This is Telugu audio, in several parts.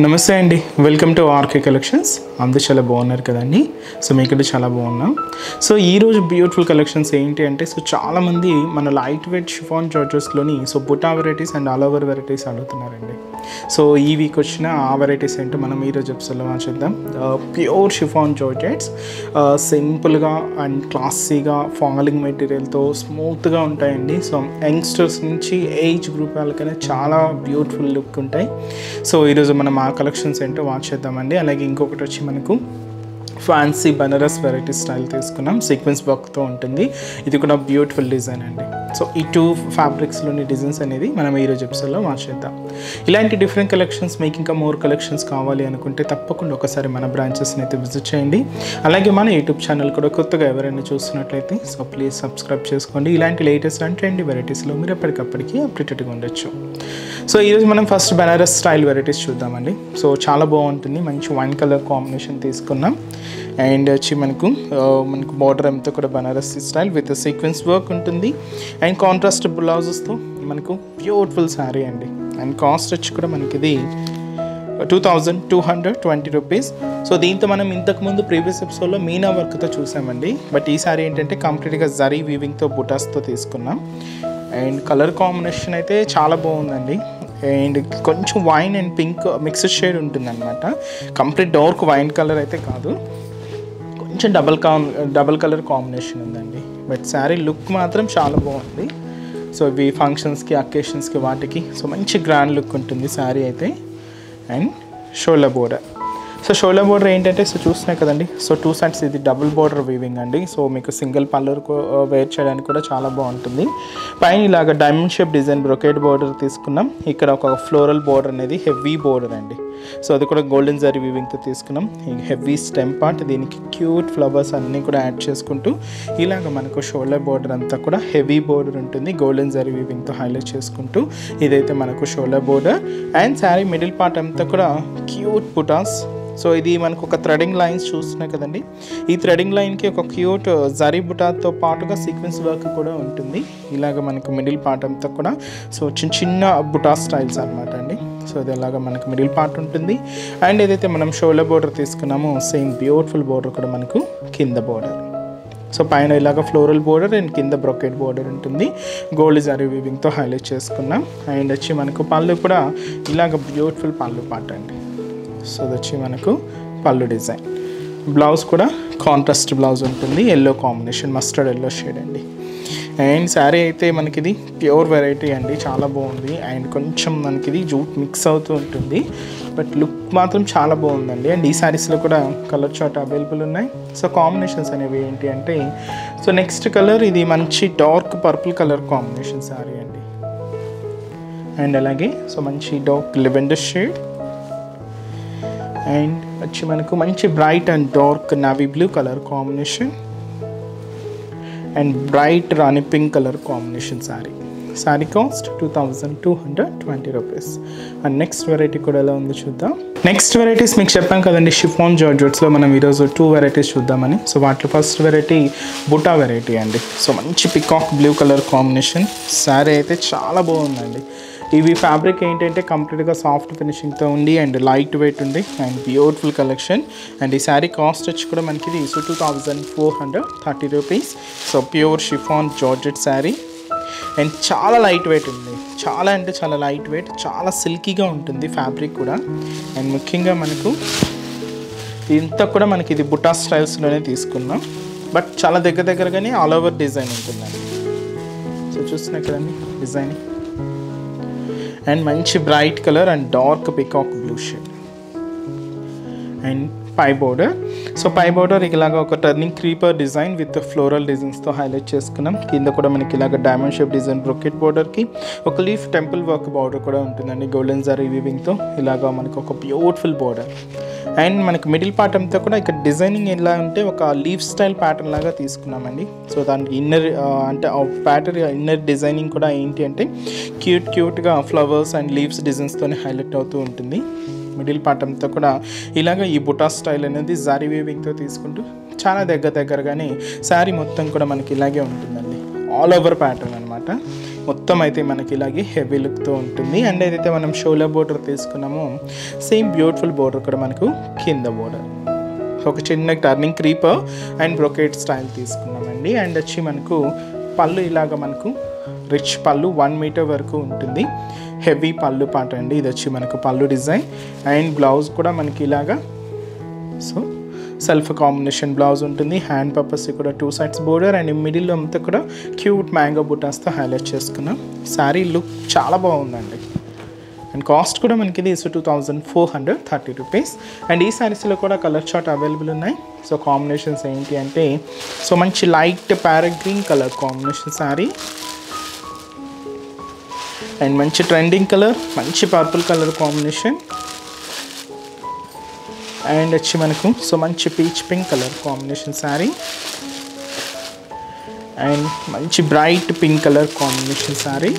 నమస్తే అండి, వెల్కమ్ టు ఆర్కే కలెక్షన్స్. అందరూ చాలా బాగున్నారు కదండి. సో మీకంటే చాలా బాగున్నాం. సో ఈరోజు బ్యూటిఫుల్ కలెక్షన్స్ ఏంటి అంటే, సో చాలామంది మన లైట్ వెయిట్ షిఫాన్ జార్జెస్లోని సో బుటా varieties and all over varieties అడుగుతున్నారండి. సో ఈ వీక్ వచ్చిన ఆ వెరైటీస్ ఏంటో మనం ఈరోజు ఎపిసోడ్లో చూద్దాం. ప్యూర్ షిఫాన్ జార్జెట్స్ సింపుల్గా అండ్ క్లాసీగా ఫాలింగ్ మెటీరియల్తో స్మూత్గా ఉంటాయండి. సో యంగ్స్టర్స్ నుంచి ఏజ్ గ్రూప్ వాళ్ళకైనా చాలా బ్యూటిఫుల్ లుక్ ఉంటాయి. సో ఈరోజు మనం ఆ కలెక్షన్స్ ఏంటో వాచ్ చేద్దామండి. అలాగే ఇంకొకటి వచ్చి మనకు ఫ్యాన్సీ బనారస్ వెరైటీ స్టైల్ తీసుకున్నాం. సీక్వెన్స్ వర్క్తో ఉంటుంది. ఇది కూడా బ్యూటిఫుల్ డిజైన్ అండి. సో ఈ టూ ఫ్యాబ్రిక్స్లోని డిజైన్స్ అనేది మనం ఈరోజు ఎపిసోడ్లో వాచ్ చేద్దాం. ఇలాంటి డిఫరెంట్ కలెక్షన్స్ మీకు ఇంకా మోర్ కలెక్షన్స్ కావాలి అనుకుంటే తప్పకుండా ఒకసారి మన బ్రాంచెస్ని అయితే విజిట్ చేయండి. అలాగే మన యూట్యూబ్ ఛానల్ కూడా కొత్తగా ఎవరైనా చూస్తున్నట్లయితే సో ప్లీజ్ సబ్స్క్రైబ్ చేసుకోండి. ఇలాంటి లేటెస్ట్ అండ్ ట్రెండీ వెరైటీస్లో మీరు ఎప్పటికప్పటికి అప్డేటెడ్గా ఉండొచ్చు. సో ఈరోజు మనం ఫస్ట్ బనారస్ స్టైల్ వెరైటీస్ చూద్దామండి. సో చాలా బాగుంటుంది. మంచి వైన్ కలర్ కాంబినేషన్ తీసుకున్నాం. అండ్ వచ్చి మనకు బార్డర్ అంతా కూడా Banaras style with sequence work ఉంటుంది. అండ్ కాంట్రాస్ట్ బ్లౌజెస్తో మనకు బ్యూటిఫుల్ శారీ అండి. అండ్ కాస్ట్ వచ్చి కూడా మనకి ఇది 2220 రూపీస్. సో దీంతో మనం ఇంతకుముందు ప్రీవియస్ ఎపిసోడ్లో మీనా వర్క్తో చూసామండి. బట్ ఈ శారీ ఏంటంటే కంప్లీట్గా జరీ వీవింగ్తో బుటాస్తో తీసుకున్నాం. అండ్ కలర్ కాంబినేషన్ అయితే చాలా బాగుందండి. అండ్ కొంచెం wine and pink mixed shade ఉంటుందన్నమాట. కంప్లీట్ డార్క్ వైన్ కలర్ అయితే కాదు, కొంచెం డబల్ కలర్ కాంబినేషన్ ఉందండి. బట్ శారీ లుక్ మాత్రం చాలా బాగుంది. సో ఇవి ఫంక్షన్స్కి, అకేషన్స్కి, వాటికి సో మంచి గ్రాండ్ లుక్ ఉంటుంది శారీ అయితే. And shoulder border. So shoulder border ఏంటంటే సో చూస్తున్నాయి కదండి. సో టూ సైడ్స్ ఇది డబుల్ బోర్డర్ వీవింగ్ అండి. సో మీకు సింగిల్ పళ్ళు వేర్ చేయడానికి కూడా చాలా బాగుంటుంది. పైన ఇలాగ diamond shape design brocade border తీసుకున్నాం. ఇక్కడ ఒక ఫ్లోరల్ బోర్డర్ అనేది హెవీ బోర్డర్ అండి. సో అది కూడా గోల్డెన్ జరీ వీవింగ్తో తీసుకున్నాం. హెవీ స్టెమ్ పార్ట్, దీనికి క్యూట్ ఫ్లవర్స్ అన్నీ కూడా యాడ్ చేసుకుంటూ ఇలాగ మనకు షోల్డర్ బోర్డర్ అంతా కూడా హెవీ బోర్డర్ ఉంటుంది. గోల్డెన్ జరీ వీవింగ్తో హైలైట్ చేసుకుంటూ ఇదైతే మనకు shoulder border. And sari middle part అంతా కూడా క్యూట్ బుటాస్. సో ఇది మనకు ఒక థ్రెడింగ్ లైన్స్ చూస్తున్నాయి కదండి. ఈ థ్రెడింగ్ లైన్కి ఒక క్యూట్ జరీ బుటాతో పాటుగా సీక్వెన్స్ వర్క్ కూడా ఉంటుంది. ఇలాగ మనకు మిడిల్ పార్ట్ అంతా కూడా సో చిన్న చిన్న బుటా స్టైల్స్ అనమాట అండి. సో ఇది ఇలాగ మనకు మిడిల్ పార్ట్ ఉంటుంది. అండ్ ఏదైతే మనం షోల్డర్ బోర్డర్ తీసుకున్నామో సేమ్ బ్యూటిఫుల్ బోర్డర్ కూడా మనకు కింద బోర్డర్. సో పైన ఇలాగ ఫ్లోరల్ బోర్డర్ అండ్ కింద బ్రొకెట్ బోర్డర్ ఉంటుంది. గోల్డ్ జరీ వీవింగ్తో హైలైట్ చేసుకున్నాం. అండ్ వచ్చి మనకు పళ్ళు కూడా ఇలాగ బ్యూటిఫుల్ పళ్ళు పార్ట్ అండి. సో అది వచ్చి మనకు పళ్ళు డిజైన్. బ్లౌజ్ కూడా కాంట్రాస్ట్ బ్లౌజ్ ఉంటుంది. Yellow combination, mustard yellow shade అండి. అండ్ శారీ అయితే మనకి ఇది ప్యూర్ వెరైటీ అండి, చాలా బాగుంది. అండ్ కొంచెం మనకి ఇది జూట్ మిక్స్ అవుతూ ఉంటుంది. బట్ లుక్ మాత్రం చాలా బాగుందండి. అండ్ ఈ శారీస్లో కూడా కలర్ చార్ట్ అవైలబుల్ ఉన్నాయి. సో కాంబినేషన్స్ అనేవి ఏంటి అంటే సో నెక్స్ట్ కలర్ ఇది మంచి dark purple colour combination sari అండి. అండ్ అలాగే సో మంచి డార్క్ లెవెండర్ షేడ్. అండ్ వచ్చి మనకు మంచి bright and dark navy blue colour combination. And bright Rani pink colour combination sari. Sari cost 2220 rupees. And next variety కూడా ఎలా ఉందో చూద్దాం. నెక్స్ట్ వెరైటీస్ మీకు చెప్పాం కదండి, షిఫాన్ జార్జెట్స్లో మనం ఈరోజు 2 వెరైటీస్ చూద్దామని. సో వాటిలో ఫస్ట్ వెరైటీ బుటా వెరైటీ అండి. సో మంచి peacock blue colour combination sari అయితే చాలా బాగుందండి. ఇవి ఫ్యాబ్రిక్ ఏంటంటే కంప్లీట్గా సాఫ్ట్ ఫినిషింగ్తో ఉంది అండ్ లైట్ వెయిట్ ఉంది అండ్ బ్యూటిఫుల్ కలెక్షన్. అండ్ ఈ శారీ కాస్ట్ వచ్చి కూడా మనకి ఇది so 2430 rupees. So pure chiffon georgette sari. And చాలా లైట్ వెయిట్ ఉంది. చాలా అంటే చాలా లైట్ వెయిట్, చాలా సిల్కీగా ఉంటుంది ఫ్యాబ్రిక్ కూడా. అండ్ ముఖ్యంగా మనకు ఇంత కూడా మనకి ఇది బుటా స్టైల్స్లోనే తీసుకున్నాం. బట్ చాలా దగ్గరగానే ఆల్ ఓవర్ డిజైన్ ఉంటుందండి. సో చూస్తున్నాయి కదండి డిజైన్. అండ్ మంచి bright colour and dark peacock blue shade. And పై బోర్డర్. సో పై బోర్డర్ ఇలాగా ఒక turning creeper design with floral డిజైన్స్తో హైలైట్ చేసుకున్నాం. కింద కూడా మనకి ఇలాగ డైమండ్ షేప్ డిజైన్ బ్రొకెట్ బోర్డర్కి ఒక లీఫ్ టెంపుల్ వర్క్ బార్డర్ కూడా ఉంటుందండి. గోల్డెన్ జరీ వీవింగ్తో ఇలాగా మనకు ఒక బ్యూటిఫుల్ బోర్డర్. అండ్ మనకి మిడిల్ పార్ట్ అంతా కూడా ఇక్కడ డిజైనింగ్ ఎలా అంటే ఒక లీఫ్ స్టైల్ ప్యాటర్న్ లాగా తీసుకున్నామండి. సో దానికి ఇన్నర్ అంటే ఆ ప్యాటర్న్ ఇన్నర్ డిజైనింగ్ కూడా ఏంటి అంటే క్యూట్గా ఫ్లవర్స్ అండ్ లీవ్స్ డిజైన్స్తోనే హైలైట్ అవుతూ ఉంటుంది. మిడిల్ పార్ట్ అంతా కూడా ఇలాగ ఈ బుటా స్టైల్ అనేది జరీ వీవింగ్తో తీసుకుంటూ చాలా దగ్గరగానే శారీ మొత్తం కూడా మనకి ఇలాగే ఉంటుందండి. ఆల్ ఓవర్ ప్యాటర్న్ అనమాట. మొత్తం అయితే మనకి ఇలాగే హెవీ లుక్తో ఉంటుంది. అండ్ ఏదైతే మనం షోల్డర్ బోర్డర్ తీసుకున్నామో సేమ్ బ్యూటిఫుల్ బోర్డర్ కూడా మనకు కింద బోర్డర్ ఒక చిన్న turning creeper and brocade style తీసుకున్నామండి. అండ్ వచ్చి మనకు పళ్ళు ఇలాగ మనకు రిచ్ పళ్ళు 1 మీటర్ వరకు ఉంటుంది. హెవీ పళ్ళు పాట అండి. ఇది వచ్చి మనకు పళ్ళు డిజైన్ అండ్ బ్లౌజ్ కూడా మనకి ఇలాగా సో సెల్ఫ్ కాంబినేషన్ బ్లౌజ్ ఉంటుంది. హ్యాండ్ పర్పస్ కూడా 2 sides బోర్డర్ అండ్ మిడిల్లో అంతా కూడా క్యూట్ మ్యాంగో బుటాస్తో హైలైట్ చేసుకున్నాం. శారీ లుక్ చాలా బాగుందండి. అండ్ కాస్ట్ కూడా మనకి ఇది 2430 రూపీస్. అండ్ ఈ శారీస్లో కూడా కలర్ చార్ట్ అవైలబుల్ ఉన్నాయి. సో కాంబినేషన్స్ ఏంటి అంటే సో మంచి light parrot green colour combination sari and మంచి ట్రెండింగ్ కలర్ మంచి పర్పుల్ కలర్ కాంబినేషన్ అండ్ వచ్చి మనకు సో మంచి peach pink colour combination sari and మంచి bright pink colour combination sari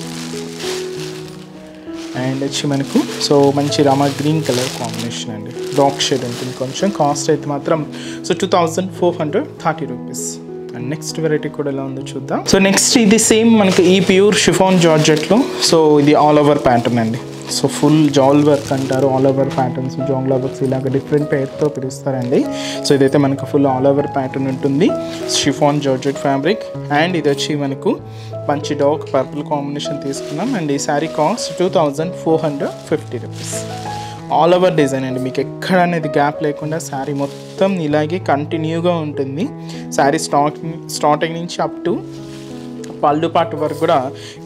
and వచ్చి మనకు సో మంచి రామా గ్రీన్ కలర్ కాంబినేషన్ అండి. డార్క్ షేడ్ ఉంటుంది కొంచెం. కాస్ట్ అయితే మాత్రం so 2430 rupees. And next variety కూడా ఎలా ఉందో చూద్దాం. సో నెక్స్ట్ ఇది సేమ్ మనకి ఈ ప్యూర్ షిఫాన్ జార్జెట్లో సో ఇది ఆల్ ఓవర్ ప్యాటర్న్ అండి. సో ఫుల్ జాల్ వర్క్ అంటారు. ఆల్ ఓవర్ ప్యాటర్న్స్ జాంగ్లా వర్క్స్ ఇలాగ డిఫరెంట్ పేరుతో పిలుస్తారండి. సో ఇదైతే మనకు ఫుల్ ఆల్ ఓవర్ ప్యాటర్న్ ఉంటుంది. షిఫాన్ జార్జెట్ ఫ్యాబ్రిక్ అండ్ ఇది వచ్చి మనకు మంచి డార్క్ పర్పుల్ కాంబినేషన్ తీసుకున్నాం. అండ్ ఈ sari cost 2450 rupees. All over design అండి. మీకు ఎక్కడ అనేది గ్యాప్ లేకుండా శారీ మొత్తం ఇలాగే కంటిన్యూగా ఉంటుంది. శారీ స్టార్టింగ్ నుంచి అప్ టు పళ్ళు పాటు వరకు కూడా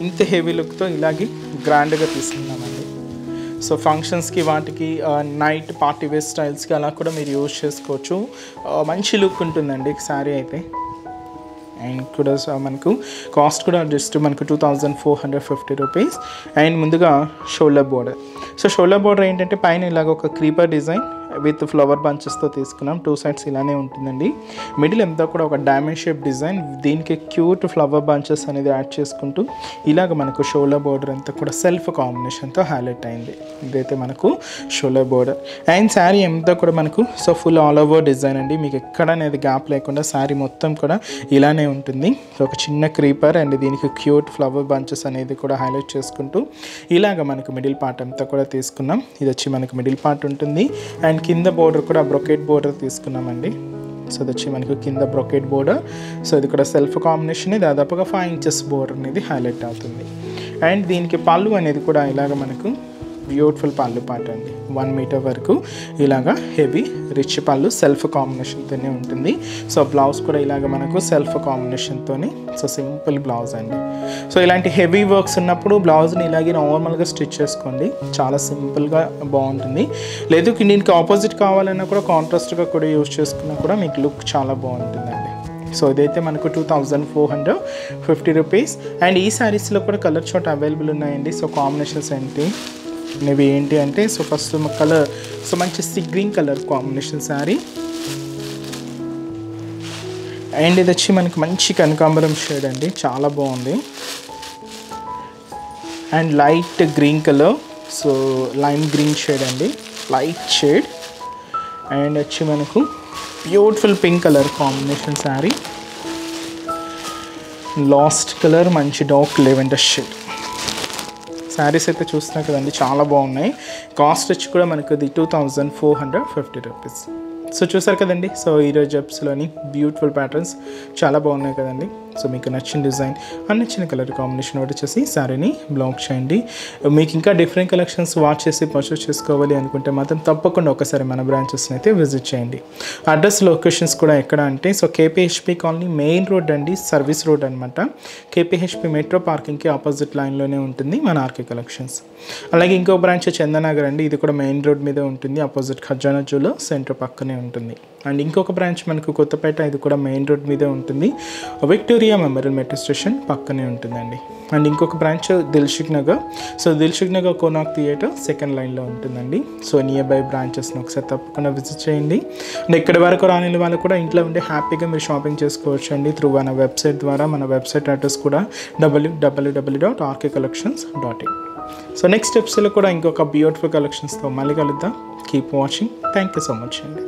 ఇంత హెవీ లుక్తో ఇలాగే గ్రాండ్గా తీసుకున్నామండి. సో ఫంక్షన్స్కి వాటికి నైట్ పార్టీ వేర్ స్టైల్స్కి అలా కూడా మీరు యూజ్ చేసుకోవచ్చు. మంచి లుక్ ఉంటుందండి శారీ అయితే. అండ్ కూడా మనకు కాస్ట్ కూడా జస్ట్ మనకు 2450 రూపీస్. అండ్ ముందుగా shoulder border. So shoulder border ఏంటంటే పైన ఇలాగ ఒక క్రీపర్ డిజైన్ విత్ ఫ్లవర్ బంచెస్తో తీసుకున్నాం. 2 sides ఇలానే ఉంటుందండి. మిడిల్ అంతా కూడా ఒక డైమండ్ షేప్ డిజైన్ దీనికి క్యూట్ ఫ్లవర్ బంచెస్ అనేది యాడ్ చేసుకుంటూ ఇలాగ మనకు షోల్డర్ బోర్డర్ అంతా కూడా సెల్ఫ్ కాంబినేషన్తో హైలైట్ అయింది. ఇదైతే మనకు షోల్డర్ బోర్డర్. అండ్ శారీ అంతా కూడా మనకు so full all over design అండి. మీకు ఎక్కడ అనేది గ్యాప్ లేకుండా శారీ మొత్తం కూడా ఇలానే ఉంటుంది. ఒక చిన్న క్రీపర్ అండ్ దీనికి క్యూట్ ఫ్లవర్ బంచెస్ అనేది కూడా హైలైట్ చేసుకుంటూ ఇలాగ మనకు మిడిల్ పార్ట్ అంతా కూడా తీసుకున్నాం. ఇది వచ్చి మనకు మిడిల్ పార్ట్ ఉంటుంది. అండ్ కింద బోర్డర్ కూడా బ్రొకేట్ బోర్డర్ తీసుకున్నామండి. సో ఇది వచ్చి మనకు కింద బ్రొకేట్ బోర్డర్. సో ఇది కూడా సెల్ఫ్ కాంబినేషన్ దాదాపుగా 5 inches బోర్డర్ అనేది హైలైట్ అవుతుంది. అండ్ దీనికి పళ్ళు అనేది కూడా ఇలాగ మనకు బ్యూటిఫుల్ పళ్ళు పాట అండి. 1 మీటర్ వరకు ఇలాగా హెవీ రిచ్ పళ్ళు సెల్ఫ్ కాంబినేషన్తోనే ఉంటుంది. సో బ్లౌజ్ కూడా ఇలాగ మనకు సెల్ఫ్ కాంబినేషన్తోని సో సింపుల్ బ్లౌజ్ అండి. సో ఇలాంటి హెవీ వర్క్స్ ఉన్నప్పుడు బ్లౌజ్ని ఇలాగే నార్మల్గా స్టిచ్ చేసుకోండి. చాలా సింపుల్గా బాగుంటుంది. లేదు దీనికి ఆపోజిట్ కావాలన్నా కూడా కాంట్రాస్ట్గా కూడా యూజ్ చేసుకున్నా కూడా మీకు లుక్ చాలా బాగుంటుందండి. సో ఇదైతే మనకు 2450 రూపీస్. అండ్ ఈ శారీస్లో కూడా కలర్ చార్ట్ అవైలబుల్ ఉన్నాయండి. సో కాంబినేషన్స్ ఇవి ఏంటి అంటే సో ఫస్ట్ కలర్ సో మంచి sea green colour combination sari and ఇది వచ్చి మనకి మంచి కనకాంబరం షేడ్ అండి. చాలా బాగుంది. And light green colour so lime green shade అండి. లైట్ షేడ్ అండ్ వచ్చి మనకు beautiful pink colour combination sari. Last colour మంచి డార్క్ లెవెండర్ షేడ్. శారీస్ అయితే చూస్తున్నారు కదండి చాలా బాగున్నాయి. కాస్ట్ వచ్చి కూడా మనకు 2450 రూపీస్. సో చూసారు కదండి. సో ఈరోజు జెప్స్లోని బ్యూటిఫుల్ ప్యాటర్న్స్ చాలా బాగున్నాయి కదండి. సో మీకు నచ్చిన డిజైన్ నచ్చిన కలర్ కాంబినేషన్ ఒకటి వచ్చేసి శారీని బ్లాక్ చేయండి. మీకు ఇంకా డిఫరెంట్ కలెక్షన్స్ వాచ్ చేసి పర్చేస్ చేసుకోవాలి అనుకుంటే మాత్రం తప్పకుండా ఒకసారి మన బ్రాంచెస్ని అయితే విజిట్ చేయండి. అడ్రస్ లొకేషన్స్ కూడా ఎక్కడ అంటే సో కేపీహెచ్పి కాలనీ మెయిన్ రోడ్ అండి. సర్వీస్ రోడ్ అనమాట. కేపీహెచ్పి మెట్రో పార్కింగ్కి ఆపోజిట్ లైన్లోనే ఉంటుంది మన ఆర్కే కలెక్షన్స్. అలాగే ఇంకో బ్రాంచ్ చందనగర్ అండి. ఇది కూడా మెయిన్ రోడ్ మీద ఉంటుంది. ఆపోజిట్ ఖజానా జ్యువెలర్ సెంటర్ పక్కనే ఉంటుంది. అండ్ ఇంకొక బ్రాంచ్ మనకు కొత్తపేట. ఇది కూడా మెయిన్ రోడ్ మీదే ఉంటుంది. విక్టోరియా మెమోరియల్ మెట్రో స్టేషన్ పక్కనే ఉంటుందండి. అండ్ ఇంకొక branch Dilsukh Nagar. So Dilsukh Nagar Konark theatre second లైన్లో ఉంటుందండి. సో నియర్ బై బ్రాంచెస్ని ఒకసారి తప్పకుండా విజిట్ చేయండి. అండ్ ఇక్కడి వరకు రాని వాళ్ళు కూడా ఇంట్లో ఉండే హ్యాపీగా మీరు షాపింగ్ చేసుకోవచ్చు అండి త్రూ మన వెబ్సైట్ ద్వారా. మన వెబ్సైట్ అడ్రస్ కూడా www.rkcollections.in. సో నెక్స్ట్ ఎపిసోడ్లో కూడా ఇంకొక బ్యూటిఫుల్ కలెక్షన్స్తో మళ్ళీ కలుద్దాం. Keep watching. Thank you so much అండి.